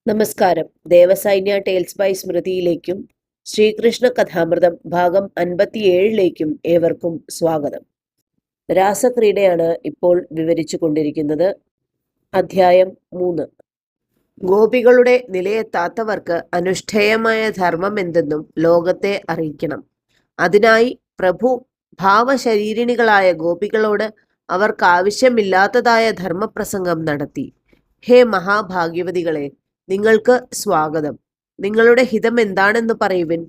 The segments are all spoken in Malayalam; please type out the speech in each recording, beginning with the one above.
നമസ്കാരം. ദേവസൈന്യ ടെയിൽസ് ബൈ സ്മൃതിയിലേക്കും ശ്രീകൃഷ്ണ കഥാമൃതം ഭാഗം 57ലേക്കും ഏവർക്കും സ്വാഗതം. രാസക്രീഡയാണ് ഇപ്പോൾ വിവരിച്ചു കൊണ്ടിരിക്കുന്നത്. അധ്യായം 3. ഗോപികളുടെ നിലയെത്താത്തവർക്ക് അനുഷ്ഠേയമായ ധർമ്മം എന്തെന്നും ലോകത്തെ അറിയിക്കണം. അതിനായി പ്രഭു ഭാവശരീരിണികളായ ഗോപികളോട് അവർക്കാവശ്യമില്ലാത്തതായ ധർമ്മപ്രസംഗം നടത്തി. ഹേ മഹാഭാഗ്യവതികളെ, നിങ്ങൾക്ക് സ്വാഗതം. നിങ്ങളുടെ ഹിതം എന്താണെന്ന് പറയുവിൻ.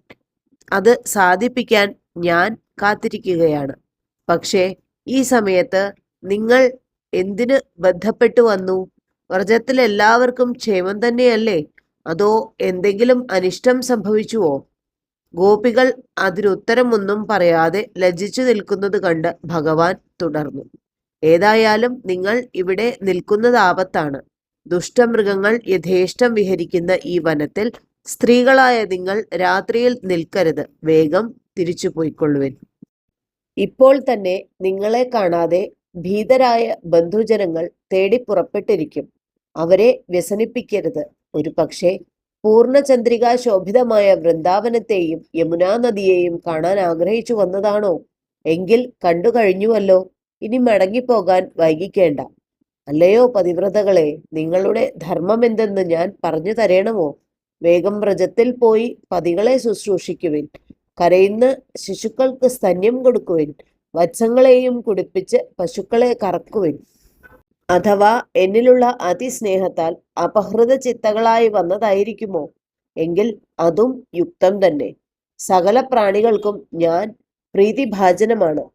അത് സാധിപ്പിക്കാൻ ഞാൻ കാത്തിരിക്കുകയാണ്. പക്ഷേ ഈ സമയത്ത് നിങ്ങൾ എന്തിന് ബന്ധപ്പെട്ടു വന്നു? വ്രജത്തിൽ എല്ലാവർക്കും ക്ഷേമം തന്നെയല്ലേ? അതോ എന്തെങ്കിലും അനിഷ്ടം സംഭവിച്ചുവോ? ഗോപികൾ അതിനുത്തരമൊന്നും പറയാതെ ലജ്ജിച്ചു നിൽക്കുന്നത് കണ്ട് ഭഗവാൻ തുടർന്നു. ഏതായാലും നിങ്ങൾ ഇവിടെ നിൽക്കുന്നത് ആപത്താണ്. ദുഷ്ടമൃഗങ്ങൾ യഥേഷ്ടം വിഹരിക്കുന്ന ഈ വനത്തിൽ സ്ത്രീകളായ നിങ്ങൾ രാത്രിയിൽ നിൽക്കരുത്. വേഗം തിരിച്ചു പോയിക്കൊള്ളുവിൻ. ഇപ്പോൾ തന്നെ നിങ്ങളെ കാണാതെ ഭീതരായ ബന്ധുജനങ്ങൾ തേടി പുറപ്പെട്ടിരിക്കും. അവരെ വ്യസനിപ്പിക്കരുത്. ഒരു പക്ഷേ പൂർണ്ണചന്ദ്രികാ ശോഭിതമായ വൃന്ദാവനത്തെയും യമുനാ നദിയെയും കാണാൻ ആഗ്രഹിച്ചു വന്നതാണോ? എങ്കിൽ കണ്ടു കഴിഞ്ഞുവല്ലോ. ഇനി മടങ്ങിപ്പോകാൻ വൈകിക്കേണ്ട. അല്ലയോ പതിവ്രതകളെ, നിങ്ങളുടെ ധർമ്മം എന്തെന്ന് ഞാൻ പറഞ്ഞു തരണമോ? വേഗം വ്രജത്തിൽ പോയി പതികളെ ശുശ്രൂഷിക്കുവിൻ. കരയുന്ന ശിശുക്കൾക്ക് സ്തന്യം കൊടുക്കുവിൻ. വത്സങ്ങളെയും കുടിപ്പിച്ച് പശുക്കളെ കറക്കുവിൻ. അഥവാ എന്നിലുള്ള അതിസ്നേഹത്താൽ അപഹൃത ചിത്തകളായി വന്നതായിരിക്കുമോ? എങ്കിൽ അതും യുക്തം തന്നെ. സകല പ്രാണികൾക്കും ഞാൻ പ്രീതിഭാജനമാണ്.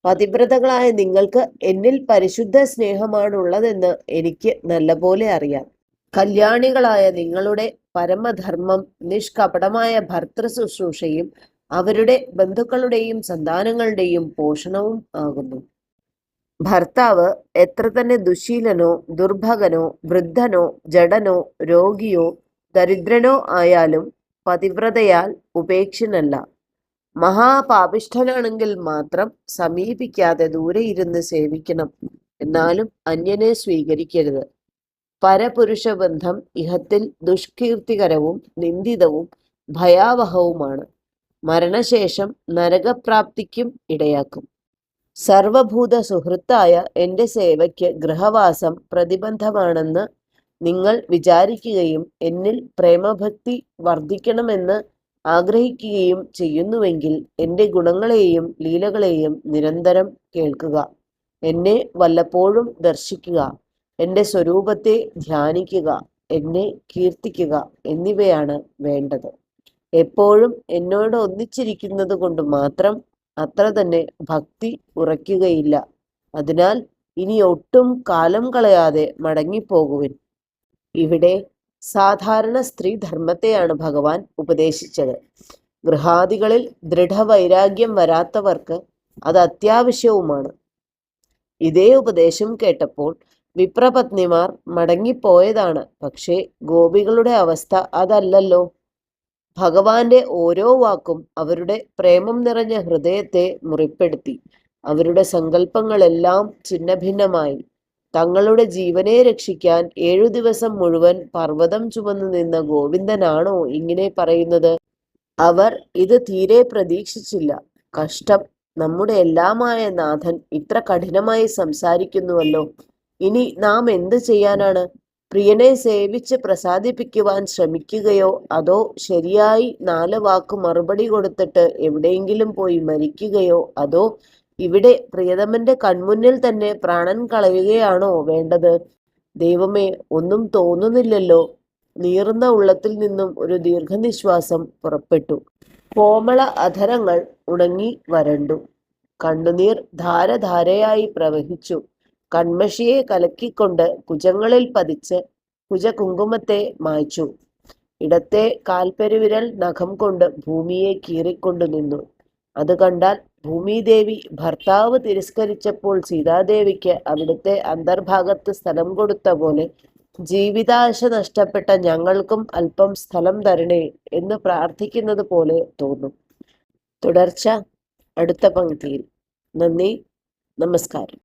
പതിവ്രതകളായ നിങ്ങൾക്ക് എന്നിൽ പരിശുദ്ധ സ്നേഹമാണുള്ളതെന്ന് എനിക്ക് നല്ലപോലെ അറിയാം. കല്യാണികളായ നിങ്ങളുടെ പരമധർമ്മം നിഷ്കപടമായ ഭർത്തൃ ശുശ്രൂഷയും അവരുടെ ബന്ധുക്കളുടെയും സന്താനങ്ങളുടെയും പോഷണവും ആകുന്നു. ഭർത്താവ് എത്ര തന്നെ ദുശീലനോ ദുർഭകനോ വൃദ്ധനോ ജഡനോ രോഗിയോ ദരിദ്രനോ ആയാലും പതിവ്രതയാൽ ഉപേക്ഷനല്ല. മഹാപാപിഷ്ഠനാണെങ്കിൽ മാത്രം സമീപിക്കാതെ ദൂരെ ഇരുന്ന് സേവിക്കണം. എന്നാലും അന്യനെ സ്വീകരിക്കരുത്. പരപുരുഷ ബന്ധം ഇഹത്തിൽ ദുഷ്കീർത്തികരവും നിന്ദിതവും ഭയാവഹവുമാണ്. മരണശേഷം നരകപ്രാപ്തിക്കും ഇടയാക്കും. സർവഭൂത സുഹൃത്തായ എൻ്റെ സേവയ്ക്ക് ഗൃഹവാസം പ്രതിബന്ധമാണെന്ന് നിങ്ങൾ വിചാരിക്കുകയും എന്നിൽ പ്രേമഭക്തി വർദ്ധിക്കണമെന്ന് ആഗ്രഹിക്കുകയും ചെയ്യുന്നുവെങ്കിൽ എൻ്റെ ഗുണങ്ങളെയും ലീലകളെയും നിരന്തരം കേൾക്കുക. എന്നെ വല്ലപ്പോഴും ദർശിക്കുക. എൻ്റെ സ്വരൂപത്തെ ധ്യാനിക്കുക. എന്നെ കീർത്തിക്കുക എന്നിവയാണ് വേണ്ടത്. എപ്പോഴും എന്നോട് ഒന്നിച്ചിരിക്കുന്നത് കൊണ്ട് മാത്രം അത്ര തന്നെ ഭക്തി ഉറയ്ക്കുകയില്ല. അതിനാൽ ഇനി ഒട്ടും കാലം കളയാതെ മടങ്ങിപ്പോകുവിൻ. ഇവിടെ സാധാരണ സ്ത്രീധർമ്മത്തെയാണ് ഭഗവാൻ ഉപദേശിച്ചത്. ഗൃഹാദികളിൽ ദൃഢവൈരാഗ്യം വരാത്തവർക്ക് അത് അത്യാവശ്യവുമാണ്. ഇതേ ഉപദേശം കേട്ടപ്പോൾ വിപ്രപത്നിമാർ മടങ്ങിപ്പോയതാണ്. പക്ഷേ ഗോപികളുടെ അവസ്ഥ അതല്ലല്ലോ. ഭഗവാന്റെ ഓരോ വാക്കും അവരുടെ പ്രേമം നിറഞ്ഞ ഹൃദയത്തെ മുറിപ്പെടുത്തി. അവരുടെ സങ്കല്പങ്ങളെല്ലാം ഛിന്നഭിന്നമായി. തങ്ങളുടെ ജീവനെ രക്ഷിക്കാൻ 7 ദിവസം മുഴുവൻ പർവ്വതം ചുമന്നു നിന്ന ഗോവിന്ദനാണോ ഇങ്ങനെ പറയുന്നത്? അവർ ഇത് തീരെ പ്രതീക്ഷിച്ചില്ല. കഷ്ടം, നമ്മുടെ എല്ലാമായ നാഥൻ ഇത്ര കഠിനമായി സംസാരിക്കുന്നുവല്ലോ. ഇനി നാം എന്ത് ചെയ്യാനാണ്? പ്രിയനെ സേവിച്ച് പ്രസാദിപ്പിക്കുവാൻ ശ്രമിക്കുകയോ അതോ ശരിയായി 4 വാക്ക് മറുപടി കൊടുത്തിട്ട് എവിടെയെങ്കിലും പോയി മരിക്കുകയോ അതോ ഇവിടെ പ്രിയതമന്റെ കൺമുന്നിൽ തന്നെ പ്രാണൻ കളയുകയാണോ വേണ്ടത്? ദൈവമേ, ഒന്നും തോന്നുന്നില്ലല്ലോ. നീറുന്ന ഉള്ളത്തിൽ നിന്നും ഒരു ദീർഘനിശ്വാസം പുറപ്പെട്ടു. കോമള അധരങ്ങൾ ഉണങ്ങി വരണ്ടു. കണ്ണുനീർ ധാരധാരയായി പ്രവഹിച്ചു. കൺമഷിയെ കലക്കിക്കൊണ്ട് കുജങ്ങളിൽ പതിച്ച് കുജകുങ്കുമത്തെ മായ്ച്ചു. ഇടത്തെ കാൽപ്പെരുവിരൽ നഖം കൊണ്ട് ഭൂമിയെ കീറിക്കൊണ്ടു നിന്നു. അത് കണ്ടാൽ ഭൂമിദേവി ഭർത്താവ് തിരസ്കരിച്ചപ്പോൾ സീതാദേവിക്ക് അവിടുത്തെ അന്തർഭാഗത്ത് സ്ഥലം കൊടുത്ത പോലെ ജീവിതാശ നഷ്ടപ്പെട്ട ഞങ്ങൾക്കും അല്പം സ്ഥലം തരണേ എന്ന് പ്രാർത്ഥിക്കുന്നത് പോലെ തോന്നും. തുടർച്ച അടുത്ത പങ്ക്തിയിൽ. നന്ദി, നമസ്കാരം.